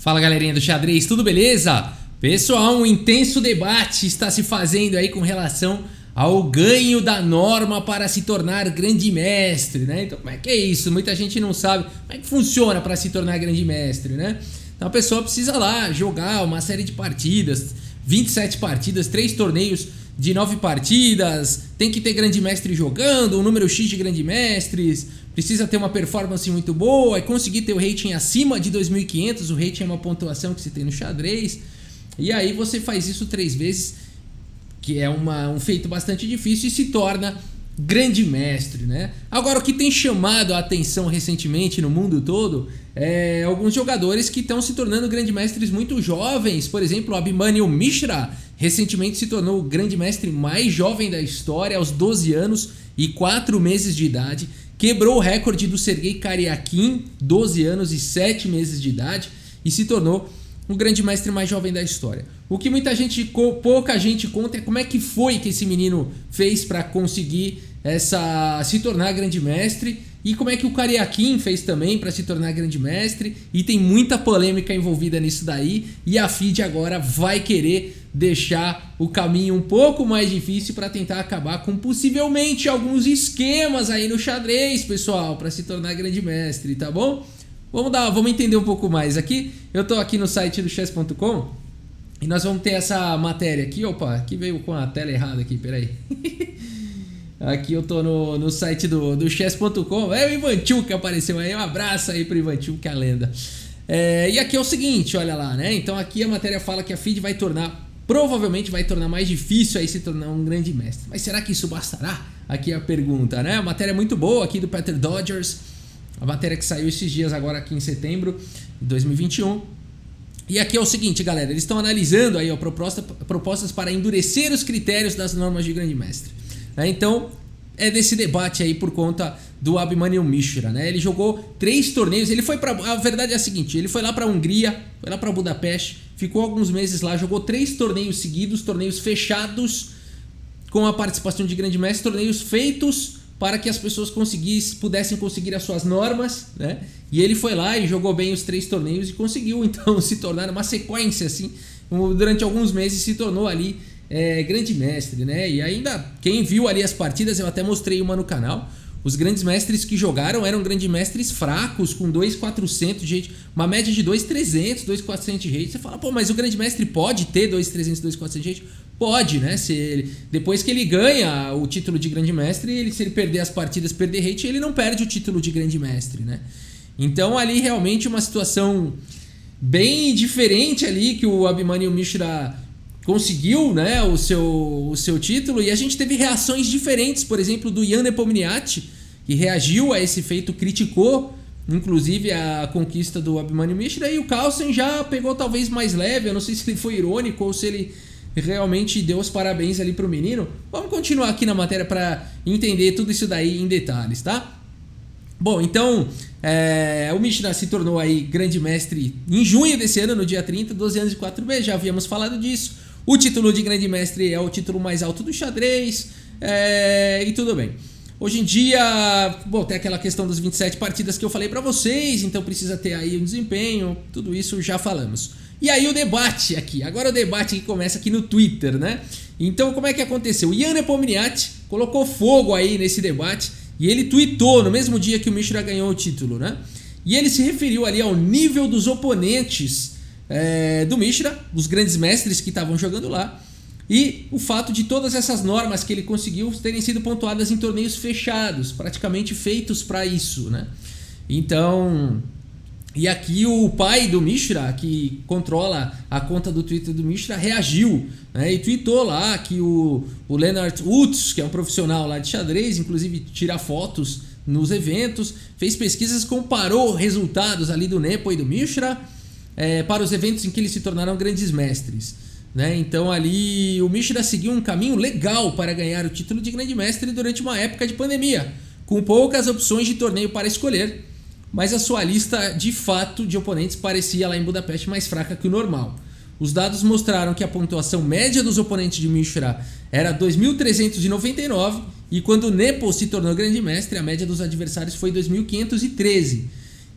Fala galerinha do xadrez, tudo beleza? Pessoal, um intenso debate está se fazendo aí com relação ao ganho da norma para se tornar grande mestre, né? Então como é que é isso? Muita gente não sabe como é que funciona para se tornar grande mestre, né? Então a pessoa precisa lá jogar uma série de partidas, 27 partidas, 3 torneios de 9 partidas, tem que ter grande mestre jogando, um número X de grande mestres, precisa ter uma performance muito boa e conseguir ter o rating acima de 2.500, o rating é uma pontuação que se tem no xadrez, e aí você faz isso 3 vezes, que é um feito bastante difícil e se torna grande mestre, né? Agora, o que tem chamado a atenção recentemente no mundo todo é alguns jogadores que estão se tornando grande mestres muito jovens. Por exemplo, o Abhimanyu Mishra recentemente se tornou o grande mestre mais jovem da história, aos 12 anos e 4 meses de idade. Quebrou o recorde do Sergei Karyakin, 12 anos e 7 meses de idade, e se tornou o grande mestre mais jovem da história. O que pouca gente conta é como é que foi que esse menino fez para conseguir se tornar grande mestre, e como é que o Karyakin fez também para se tornar grande mestre, e tem muita polêmica envolvida nisso daí, e a FIDE agora vai querer deixar o caminho um pouco mais difícil para tentar acabar com possivelmente alguns esquemas aí no xadrez, pessoal, para se tornar grande mestre, tá bom? Vamos entender um pouco mais aqui. Eu tô aqui no site do chess.com e nós vamos ter essa matéria aqui. Opa, aqui veio com a tela errada aqui, peraí. Aqui eu tô no site do chess.com. É o Ivantil que apareceu aí. Um abraço aí pro Ivantil, que é a lenda. E aqui é o seguinte, olha lá, né? Então aqui a matéria fala que a FIDE provavelmente vai tornar mais difícil aí se tornar um grande mestre. Mas será que isso bastará? Aqui é a pergunta, né? A matéria é muito boa aqui do Peter Dodgers. A matéria que saiu esses dias agora aqui em setembro de 2021. E aqui é o seguinte, galera. Eles estão analisando aí propostas para endurecer os critérios das normas de grande mestre. Então, é desse debate aí por conta do Abhimanyu Mishra, né? Ele jogou 3 torneios. A verdade é a seguinte, ele foi lá para a Hungria, foi lá para Budapeste, ficou alguns meses lá, jogou 3 torneios seguidos, torneios fechados com a participação de grande mestre, torneios feitos para que as pessoas pudessem conseguir as suas normas, né? E ele foi lá e jogou bem os 3 torneios e conseguiu então se tornar uma sequência assim, durante alguns meses se tornou ali grande mestre, né? E ainda quem viu ali as partidas, eu até mostrei uma no canal. Os grandes mestres que jogaram eram grandes mestres fracos, com 2.400 de rate, uma média de 2.300, 2.400 de rate. Você fala, pô, mas o grande mestre pode ter 2.300, 2.400 de rate? Pode, né? Depois que ele ganha o título de grande mestre, se ele perder as partidas, perder rate, ele não perde o título de grande mestre, né? Então ali realmente uma situação bem diferente ali, que o Abhimanyu Mishra conseguiu, né, o seu título, e a gente teve reações diferentes, por exemplo, do Jan Nepomniachtchi, que reagiu a esse feito, criticou inclusive a conquista do Abhimanyu Mishra, e o Carlsen já pegou talvez mais leve. Eu não sei se ele foi irônico ou se ele realmente deu os parabéns ali pro menino. Vamos continuar aqui na matéria para entender tudo isso daí em detalhes, tá? Bom, então o Mishra se tornou aí grande mestre em junho desse ano, no dia 30, 12 anos e 4 meses, já havíamos falado disso. O título de grande mestre é o título mais alto do xadrez, e tudo bem. Hoje em dia, bom, tem aquela questão das 27 partidas que eu falei pra vocês, então precisa ter aí um desempenho, tudo isso já falamos. E aí o debate aqui, agora o debate que começa aqui no Twitter, né? Então como é que aconteceu? O Jan Nepomniachtchi colocou fogo aí nesse debate e ele tweetou no mesmo dia que o Mishra ganhou o título, né? E ele se referiu ali ao nível dos oponentes do Mishra, os grandes mestres que estavam jogando lá, e o fato de todas essas normas que ele conseguiu terem sido pontuadas em torneios fechados, praticamente feitos para isso, né? Então, e aqui o pai do Mishra, que controla a conta do Twitter do Mishra, reagiu, né? E tweetou lá que o Leonard Woods, que é um profissional lá de xadrez, inclusive tira fotos nos eventos, fez pesquisas, comparou resultados ali do Nepo e do Mishra para os eventos em que eles se tornaram grandes mestres, né? Então ali o Mishra seguiu um caminho legal para ganhar o título de grande mestre durante uma época de pandemia, com poucas opções de torneio para escolher, mas a sua lista de fato de oponentes parecia lá em Budapeste mais fraca que o normal. Os dados mostraram que a pontuação média dos oponentes de Mishra era 2.399, e quando Nepo se tornou grande mestre, a média dos adversários foi 2.513,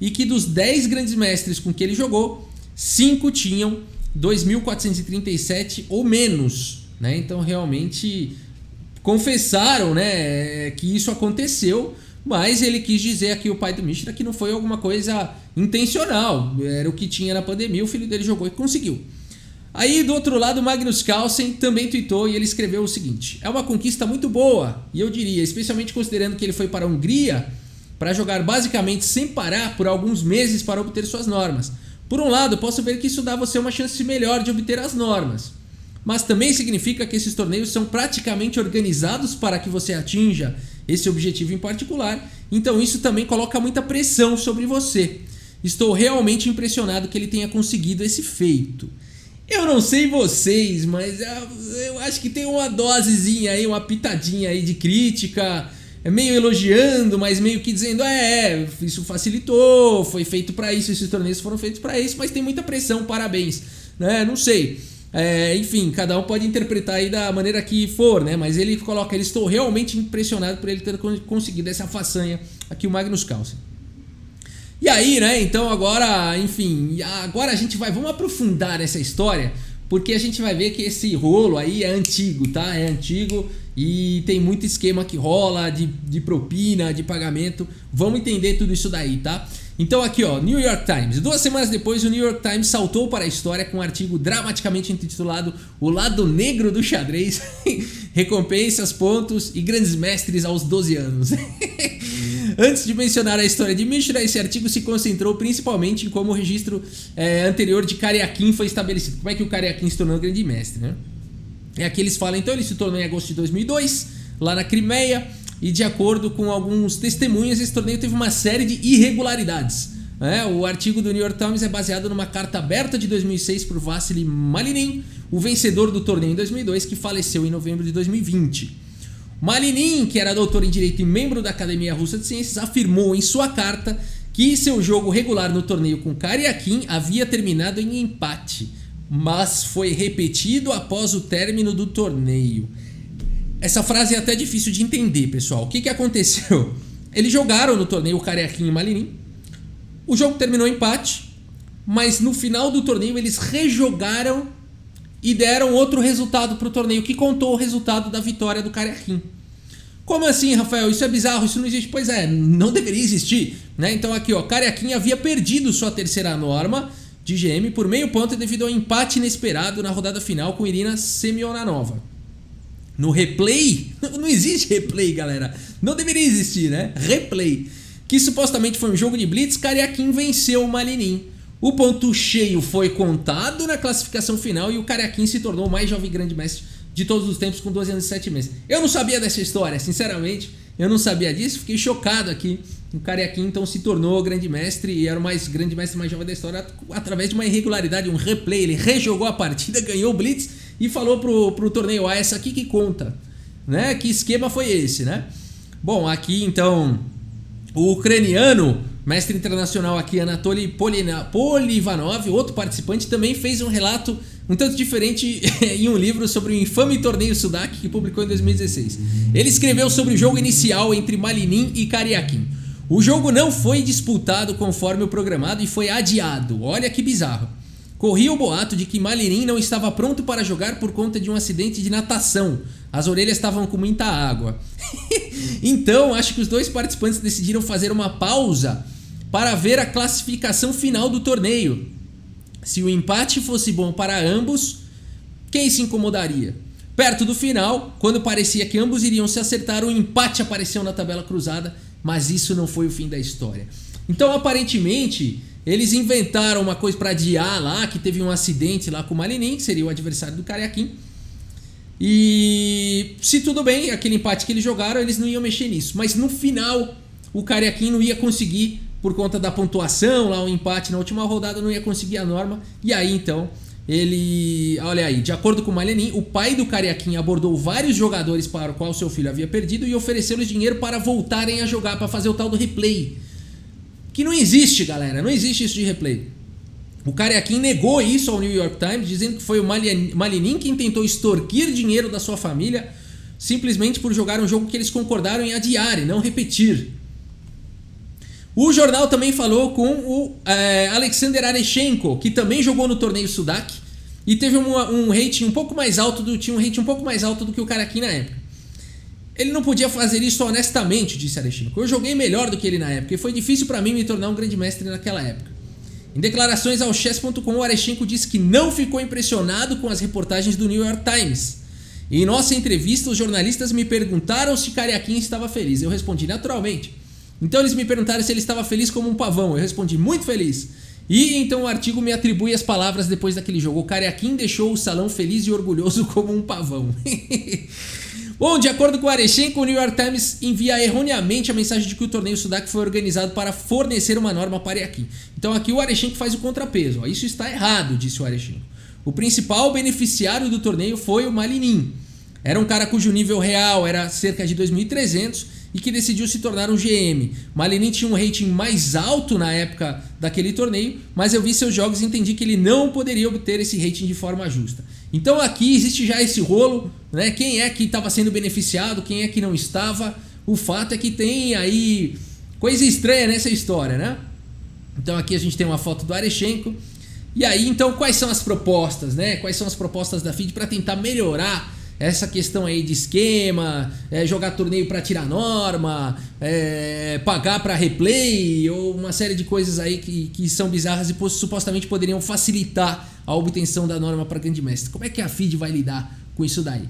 e que dos 10 grandes mestres com que ele jogou, 5 tinham 2.437 ou menos, né? Então realmente confessaram, né, que isso aconteceu, mas ele quis dizer aqui, o pai do Mishra, que não foi alguma coisa intencional, era o que tinha na pandemia, o filho dele jogou e conseguiu. Aí do outro lado, o Magnus Carlsen também tweetou e ele escreveu o seguinte: é uma conquista muito boa, e eu diria, especialmente considerando que ele foi para a Hungria para jogar basicamente sem parar por alguns meses para obter suas normas. Por um lado, posso ver que isso dá a você uma chance melhor de obter as normas, mas também significa que esses torneios são praticamente organizados para que você atinja esse objetivo em particular, então isso também coloca muita pressão sobre você. Estou realmente impressionado que ele tenha conseguido esse feito. Eu não sei vocês, mas eu acho que tem uma dosezinha aí, uma pitadinha aí de crítica, meio elogiando, mas meio que dizendo, isso facilitou, foi feito para isso, esses torneios foram feitos para isso, mas tem muita pressão, parabéns, né? Não sei. Enfim, cada um pode interpretar aí da maneira que for, né? Mas ele coloca, estou realmente impressionado por ele ter conseguido essa façanha aqui, o Magnus Carlsen. E aí, né, então agora, enfim, agora a gente vamos aprofundar essa história, porque a gente vai ver que esse rolo aí é antigo, tá? É antigo e tem muito esquema que rola de propina, de pagamento. Vamos entender tudo isso daí, tá? Então aqui, ó, New York Times. 2 semanas depois, o New York Times saltou para a história com um artigo dramaticamente intitulado O Lado Negro do Xadrez, recompensas, pontos e grandes mestres aos 12 anos. Antes de mencionar a história de Mishra, esse artigo se concentrou principalmente em como o registro anterior de Karyakin foi estabelecido. Como é que o Karyakin se tornou grande mestre, né? Aqui eles falam, então ele se tornou em agosto de 2002, lá na Crimeia, e de acordo com alguns testemunhas, esse torneio teve uma série de irregularidades. O artigo do New York Times é baseado numa carta aberta de 2006 por Vassily Malinin, o vencedor do torneio em 2002, que faleceu em novembro de 2020. Malinin, que era doutor em Direito e membro da Academia Russa de Ciências, afirmou em sua carta que seu jogo regular no torneio com Karyakin havia terminado em empate, mas foi repetido após o término do torneio. Essa frase é até difícil de entender, pessoal. O que aconteceu? Eles jogaram no torneio o Karyakin e Malinin, o jogo terminou em empate, mas no final do torneio eles rejogaram e deram outro resultado para o torneio, que contou o resultado da vitória do Karyakin. Como assim, Rafael? Isso é bizarro, isso não existe. Pois é, não deveria existir, né? Então aqui, ó, Karyakin havia perdido sua terceira norma de GM por meio ponto devido ao empate inesperado na rodada final com Irina Semyonova. No replay, não existe replay, galera, não deveria existir, né? Replay, que supostamente foi um jogo de blitz, Karyakin venceu o Malinin. O ponto cheio foi contado na classificação final e o Karyakin se tornou o mais jovem grande mestre de todos os tempos com 12 anos e 7 meses. Eu não sabia dessa história, sinceramente, eu não sabia disso, fiquei chocado aqui. O Karyakin então se tornou grande mestre e era o grande mestre mais jovem da história através de uma irregularidade, um replay. Ele rejogou a partida, ganhou o blitz e falou pro torneio, essa aqui que conta, né? Que esquema foi esse, né? Bom, aqui então o ucraniano, mestre internacional aqui, Anatoly Polivanov, outro participante, também fez um relato um tanto diferente em um livro sobre o infame torneio Sudak que publicou em 2016. Ele escreveu sobre o jogo inicial entre Malinin e Karyakin. O jogo não foi disputado conforme o programado e foi adiado. Olha que bizarro. Corria o boato de que Malinin não estava pronto para jogar por conta de um acidente de natação. As orelhas estavam com muita água. Então, acho que os dois participantes decidiram fazer uma pausa para ver a classificação final do torneio. Se o empate fosse bom para ambos, quem se incomodaria? Perto do final, quando parecia que ambos iriam se acertar, o empate apareceu na tabela cruzada, mas isso não foi o fim da história. Então, aparentemente, eles inventaram uma coisa para adiar lá, que teve um acidente lá com o Malinin, que seria o adversário do Karyakin. E se tudo bem, aquele empate que eles jogaram, eles não iam mexer nisso. Mas no final, o Karyakin não ia conseguir, por conta da pontuação, lá o empate na última rodada, não ia conseguir a norma. E aí então, olha aí, de acordo com o Malinin, o pai do Karyakin abordou vários jogadores para o qual seu filho havia perdido e ofereceu-lhes dinheiro para voltarem a jogar, para fazer o tal do replay. Que não existe, galera, não existe isso de replay. O Karyakin negou isso ao New York Times, dizendo que foi o Malinin quem tentou extorquir dinheiro da sua família simplesmente por jogar um jogo que eles concordaram em adiar e não repetir. O jornal também falou com o Alexander Areshenko, que também jogou no torneio Sudak e teve um rating um pouco mais alto tinha um rating um pouco mais alto do que o Karakin na época. Ele não podia fazer isso honestamente, disse Areshenko. Eu joguei melhor do que ele na época e foi difícil para mim me tornar um grande mestre naquela época. Em declarações ao chess.com, o Areshenko disse que não ficou impressionado com as reportagens do New York Times. Em nossa entrevista, os jornalistas me perguntaram se Karyakin estava feliz. Eu respondi naturalmente. Então eles me perguntaram se ele estava feliz como um pavão. Eu respondi muito feliz. E então o artigo me atribui as palavras depois daquele jogo. O Karyakin deixou o salão feliz e orgulhoso como um pavão. Bom, de acordo com o Areshenko, o New York Times envia erroneamente a mensagem de que o torneio Sudak foi organizado para fornecer uma norma para Karyakin. Então aqui o Areshenko faz o contrapeso. Isso está errado, disse o Areshenko. O principal beneficiário do torneio foi o Malinin. Era um cara cujo nível real era cerca de 2.300 e que decidiu se tornar um GM. Malinin tinha um rating mais alto na época daquele torneio, mas eu vi seus jogos e entendi que ele não poderia obter esse rating de forma justa. Então aqui existe já esse rolo, né? Quem é que estava sendo beneficiado, quem é que não estava. O fato é que tem aí coisa estranha nessa história, né? Então aqui a gente tem uma foto do Areshenko. E aí, então, quais são as propostas, né? Quais são as propostas da FIDE para tentar melhorar essa questão aí de esquema, jogar torneio para tirar norma, pagar para replay, ou uma série de coisas aí que são bizarras e supostamente poderiam facilitar a obtenção da norma para grande mestre. Como é que a FIDE vai lidar com isso daí?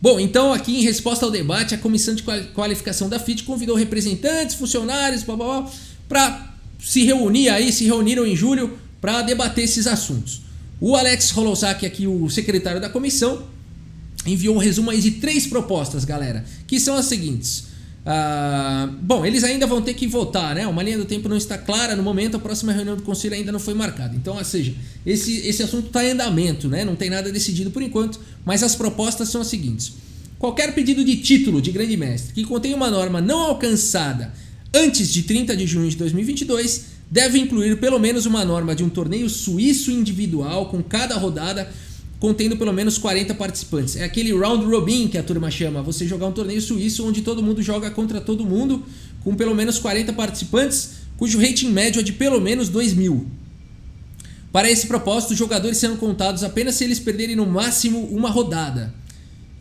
Bom, então aqui em resposta ao debate, a comissão de qualificação da FIDE convidou representantes, funcionários, para se reuniram em julho para debater esses assuntos. O Alex Holozak, aqui o secretário da comissão, enviou um resumo aí de 3 propostas, galera, que são as seguintes. Bom, eles ainda vão ter que votar, né? Uma linha do tempo não está clara no momento, a próxima reunião do conselho ainda não foi marcada. Então, ou seja, esse assunto está em andamento, né? Não tem nada decidido por enquanto, mas as propostas são as seguintes. Qualquer pedido de título de grande mestre que contenha uma norma não alcançada antes de 30 de junho de 2022 deve incluir pelo menos uma norma de um torneio suíço individual com cada rodada contendo pelo menos 40 participantes. É aquele round robin que a turma chama, você jogar um torneio suíço onde todo mundo joga contra todo mundo, com pelo menos 40 participantes, cujo rating médio é de pelo menos 2.000. Para esse propósito, os jogadores serão contados apenas se eles perderem no máximo uma rodada.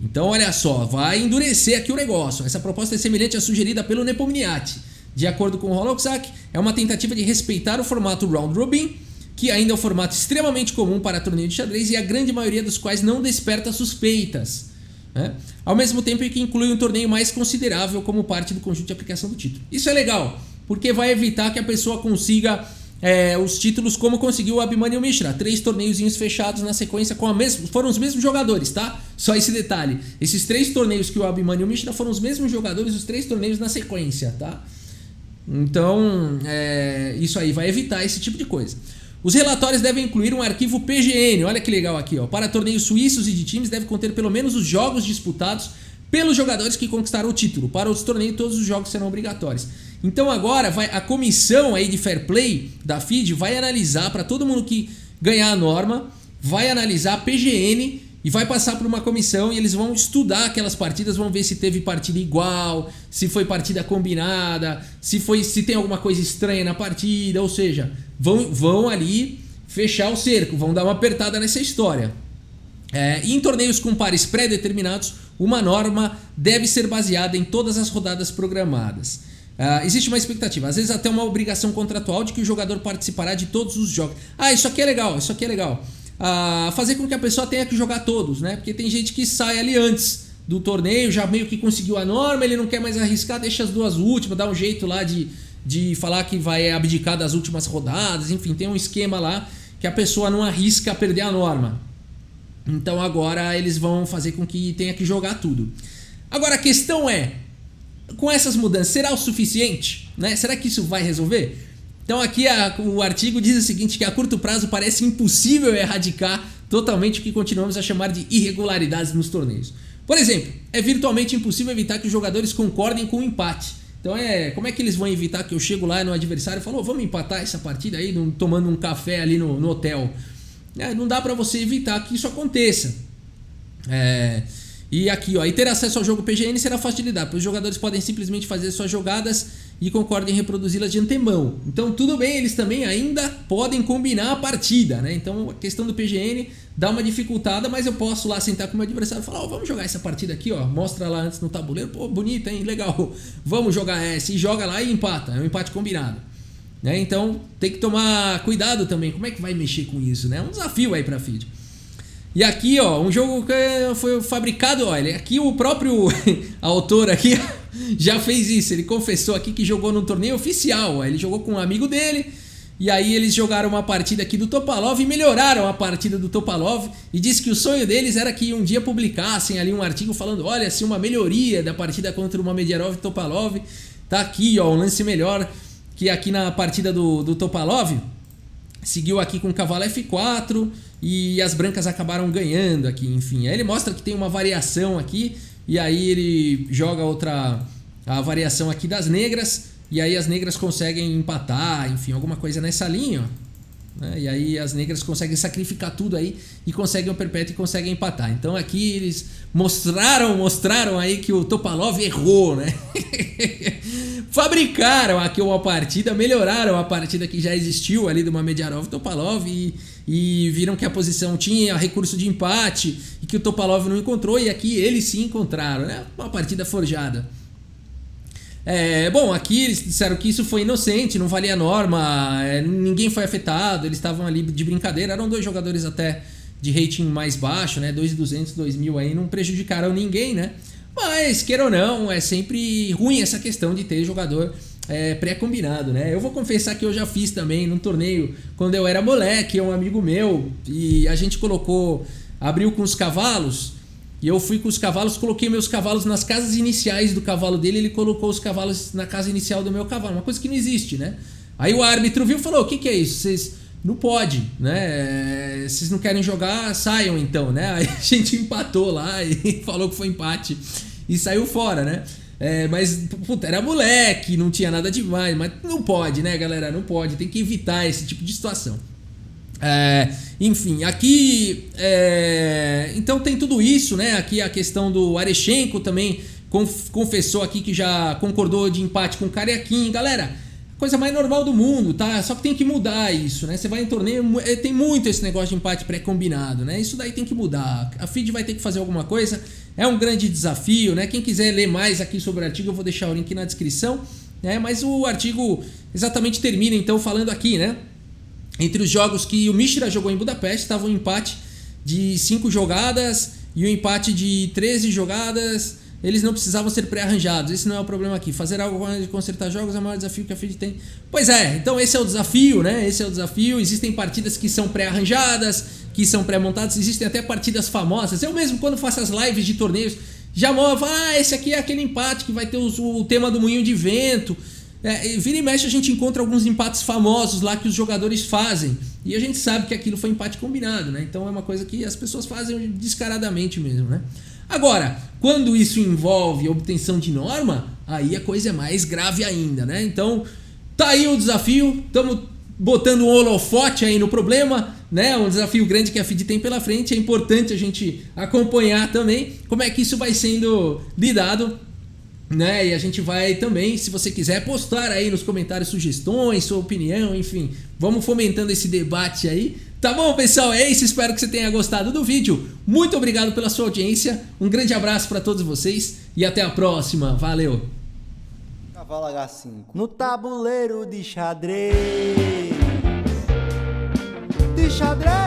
Então, olha só, vai endurecer aqui o negócio. Essa proposta é semelhante à sugerida pelo Nepomniachtchi. De acordo com o Holozak, é uma tentativa de respeitar o formato round robin, que ainda é um formato extremamente comum para torneio de xadrez e a grande maioria dos quais não desperta suspeitas, né? Ao mesmo tempo que inclui um torneio mais considerável como parte do conjunto de aplicação do título. Isso é legal, porque vai evitar que a pessoa consiga os títulos como conseguiu o Abhimanyu Mishra. 3 torneiozinhos fechados na sequência foram os mesmos jogadores, tá? Só esse detalhe. Esses 3 torneios que o Abhimanyu Mishra foram os mesmos jogadores, os 3 torneios na sequência, tá? Então, isso aí vai evitar esse tipo de coisa. Os relatórios devem incluir um arquivo PGN, olha que legal aqui, ó. Para torneios suíços e de times deve conter pelo menos os jogos disputados pelos jogadores que conquistaram o título. Para os torneios todos os jogos serão obrigatórios. Então agora a comissão aí de fair play da FIDE vai analisar para todo mundo que ganhar a norma, vai analisar a PGN e vai passar por uma comissão e eles vão estudar aquelas partidas, vão ver se teve partida igual, se foi partida combinada, se tem alguma coisa estranha na partida, ou seja, vão ali fechar o cerco, vão dar uma apertada nessa história. E em torneios com pares pré-determinados, uma norma deve ser baseada em todas as rodadas programadas. Existe uma expectativa, às vezes até uma obrigação contratual de que o jogador participará de todos os jogos. Isso aqui é legal, fazer com que a pessoa tenha que jogar todos, né? Porque tem gente que sai ali antes do torneio, já meio que conseguiu a norma, ele não quer mais arriscar, deixa as 2 últimas, dá um jeito lá de falar que vai abdicar das últimas rodadas, enfim, tem um esquema lá que a pessoa não arrisca perder a norma. Então agora eles vão fazer com que tenha que jogar tudo. Agora a questão é, com essas mudanças, será o suficiente? Né? Será que isso vai resolver? Então aqui o artigo diz o seguinte, que a curto prazo parece impossível erradicar totalmente o que continuamos a chamar de irregularidades nos torneios. Por exemplo, é virtualmente impossível evitar que os jogadores concordem com o empate. Então como é que eles vão evitar que eu chego lá no adversário e falo, vamos empatar essa partida aí, tomando um café ali no hotel? Não dá para você evitar que isso aconteça. E aqui, e ter acesso ao jogo PGN será fácil de lidar, pois os jogadores podem simplesmente fazer suas jogadas e concordo em reproduzi-las de antemão. Então tudo bem, eles também ainda podem combinar a partida, né? Então a questão do PGN dá uma dificultada, mas eu posso lá sentar com o meu adversário e falar, vamos jogar essa partida aqui, ó, mostra lá antes no tabuleiro, pô, bonita, hein, legal, vamos jogar essa, e joga lá e empata, é um empate combinado. Né? Então tem que tomar cuidado também, como é que vai mexer com isso, né? É um desafio aí pra FIDE. E aqui, ó, um jogo que foi fabricado, olha, aqui o próprio autor aqui já fez isso, ele confessou aqui que jogou num torneio oficial, ó, ele jogou com um amigo dele, e aí eles jogaram uma partida aqui do Topalov e melhoraram a partida do Topalov, e disse que o sonho deles era que um dia publicassem ali um artigo falando, olha, se uma melhoria da partida contra uma Mediarov e Topalov, tá aqui, ó, um lance melhor, que aqui na partida do Topalov, seguiu aqui com o cavalo F4 e as brancas acabaram ganhando aqui, enfim. Aí ele mostra que tem uma variação aqui e aí ele joga a variação aqui das negras e aí as negras conseguem empatar, enfim, alguma coisa nessa linha, ó. Né? E aí as negras conseguem sacrificar tudo aí e conseguem o perpétuo e conseguem empatar. Então aqui eles mostraram aí que o Topalov errou, né? Fabricaram aqui uma partida, melhoraram a partida que já existiu ali de uma Mediarov Topalov e viram que a posição tinha recurso de empate e que o Topalov não encontrou, e aqui eles sim encontraram, né? Uma partida forjada. Bom, aqui eles disseram que isso foi inocente, não valia norma, ninguém foi afetado, eles estavam ali de brincadeira, eram dois jogadores até de rating mais baixo, né? 2.200, 2.000 aí, não prejudicaram ninguém, né? Mas, queira ou não, é sempre ruim essa questão de ter jogador pré-combinado, né? Eu vou confessar que eu já fiz também num torneio quando eu era moleque, um amigo meu, e a gente abriu com os cavalos, e eu fui com os cavalos, coloquei meus cavalos nas casas iniciais do cavalo dele, ele colocou os cavalos na casa inicial do meu cavalo, uma coisa que não existe, né? Aí o árbitro viu e falou, o que é isso? Vocês não pode, né? Vocês não querem jogar, saiam então, né? Aí a gente empatou lá e falou que foi empate e saiu fora, né? Mas, puta, era moleque, não tinha nada demais, mas não pode, né, galera? Não pode, tem que evitar esse tipo de situação. Enfim, aqui então tem tudo isso, né? Aqui a questão do Arechenko também confessou aqui que já concordou de empate com o Karyakin. Galera, coisa mais normal do mundo, tá? Só que tem que mudar isso, né? Você vai em torneio, tem muito esse negócio de empate pré-combinado, né? Isso daí tem que mudar. A FIDE vai ter que fazer alguma coisa. É um grande desafio, né? Quem quiser ler mais aqui sobre o artigo, eu vou deixar o link na descrição, né? Mas o artigo exatamente termina então falando aqui, né? Entre os jogos que o Mishra jogou em Budapeste, estava um empate de 5 jogadas e um empate de 13 jogadas. Eles não precisavam ser pré-arranjados. Esse não é o problema aqui. Fazer algo de consertar jogos é o maior desafio que a FIDE tem. Pois é, então esse é o desafio, né? Esse é o desafio. Existem partidas que são pré-arranjadas, que são pré-montadas. Existem até partidas famosas. Eu mesmo, quando faço as lives de torneios, já mostro, esse aqui é aquele empate que vai ter o tema do moinho de vento. Vira e mexe a gente encontra alguns empates famosos lá que os jogadores fazem. E a gente sabe que aquilo foi empate combinado, né? Então é uma coisa que as pessoas fazem descaradamente mesmo, né? Agora, quando isso envolve obtenção de norma, aí a coisa é mais grave ainda, né? Então, tá aí o desafio, estamos botando um holofote aí no problema, né? Um desafio grande que a FIDE tem pela frente, é importante a gente acompanhar também como é que isso vai sendo lidado, né? E a gente vai também, se você quiser, postar aí nos comentários sugestões, sua opinião, enfim, vamos fomentando esse debate aí. Tá bom, pessoal? É isso, espero que você tenha gostado do vídeo. Muito obrigado pela sua audiência, um grande abraço para todos vocês e até a próxima. Valeu! Cavalo H5 no tabuleiro de xadrez. De xadrez.